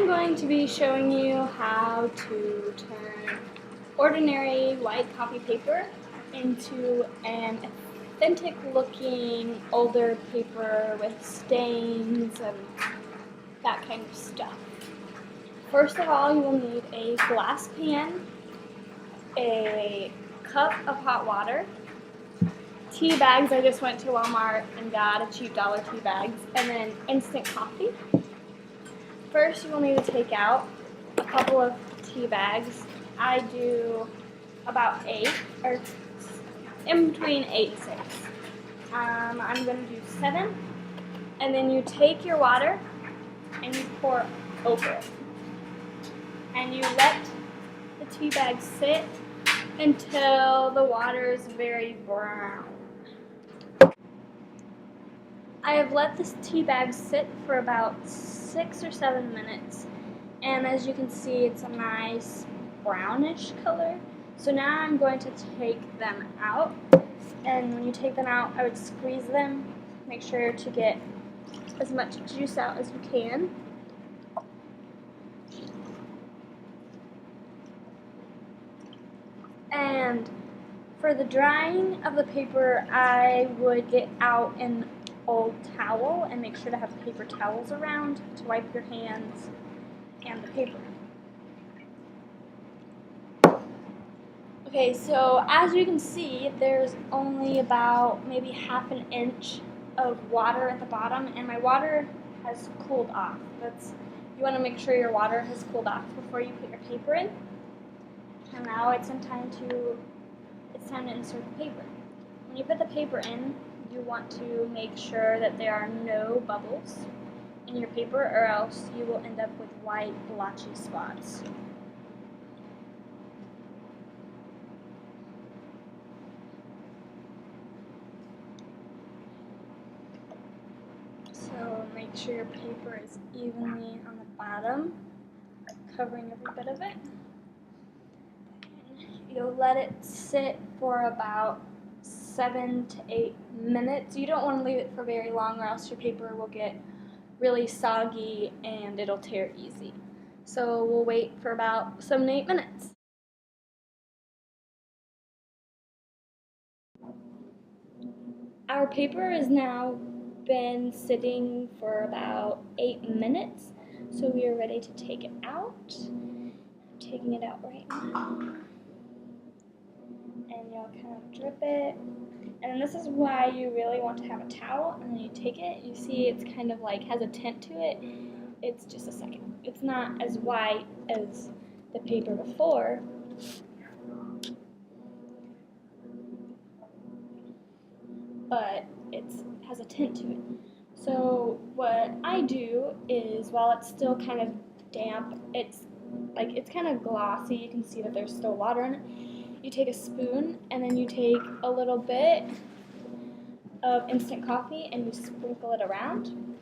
I'm going to be showing you how to turn ordinary white copy paper into an authentic looking older paper with stains and that kind of stuff. First of all, you will need a glass pan, a cup of hot water, tea bags. I just went to Walmart and got a cheap dollar tea bags, and then instant coffee. First, you will need to take out a couple of tea bags. I do about 8, or in between 8 and 6. I'm going to do 7. And then you take your water and you pour over it. And you let the tea bag sit until the water is very brown. I have let this tea bag sit for about 6 or 7 minutes, and as you can see, it's a nice brownish color. So now I'm going to take them out, and when you take them out, I would squeeze them. Make sure to get as much juice out as you can. And for the drying of the paper, I would get out an old towel and make sure to have paper towels around to wipe your hands and the paper. Okay, so as you can see, there's only about maybe half an inch of water at the bottom, and my water has cooled off. You want to make sure your water has cooled off before you put your paper in. And now it's time to insert the paper. When you put the paper in, you want to make sure that there are no bubbles in your paper, or else you will end up with white blotchy spots. So make sure your paper is evenly on the bottom, covering every bit of it. You'll let it sit for about 7 to 8 minutes. You don't want to leave it for very long, or else your paper will get really soggy and it'll tear easy. So we'll wait for about 7 to 8 minutes. Our paper has now been sitting for about 8 minutes, so we are ready to take it out. I'm taking it out right now. And you'll kind of drip it. And this is why you really want to have a towel, and then you take it, you see it's kind of like has a tint to it. It's just a second. It's not as white as the paper before. But it has a tint to it. So what I do is, while it's still kind of damp, it's kind of glossy, you can see that there's still water in it. You take a spoon, and then you take a little bit of instant coffee and you sprinkle it around.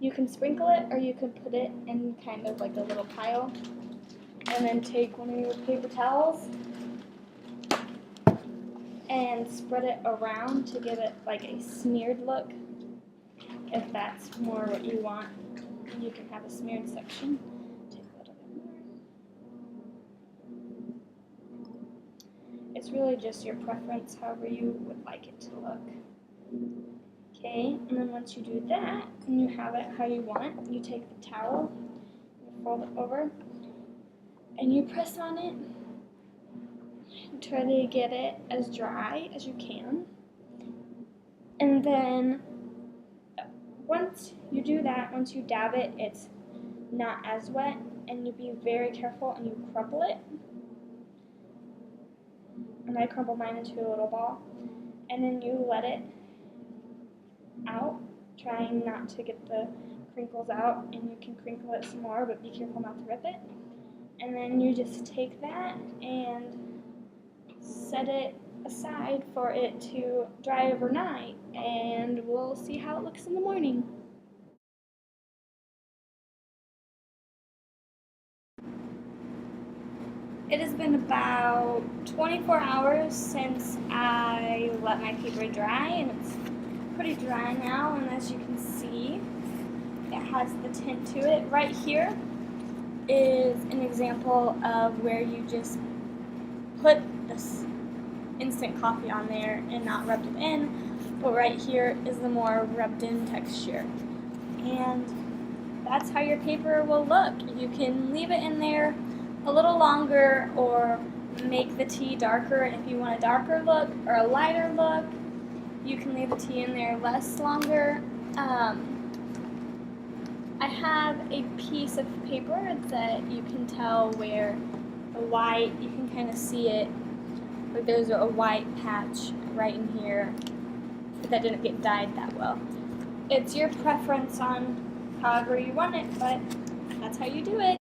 You can sprinkle it, or you can put it in kind of like a little pile, and then take one of your paper towels and spread it around to give it like a smeared look. If that's more what you want, you can have a smeared section. It's really just your preference, however you would like it to look. Okay, and then once you do that, and you have it how you want, you take the towel, you fold it over, and you press on it. Try to get it as dry as you can. And then once you do that, once you dab it, it's not as wet, and you be very careful and you crumple it. And I crumple mine into a little ball, and then you let it out, trying not to get the crinkles out, and you can crinkle it some more, but be careful not to rip it. And then you just take that and set it aside for it to dry overnight, and we'll see how it looks in the morning. It has been about 24 hours since I let my paper dry, and it's pretty dry now, and as you can see, it has the tint to it. Right here, is an example of where you just put this instant coffee on there and not rubbed it in, but right here is the more rubbed in texture. And that's how your paper will look. You can leave it in there a little longer or make the tea darker if you want a darker look or a lighter look. You can leave the tea in there less longer. I have a piece of paper that you can tell where the white, you can kind of see it, like there's a white patch right in here that didn't get dyed that well. It's your preference on however you want it, but that's how you do it.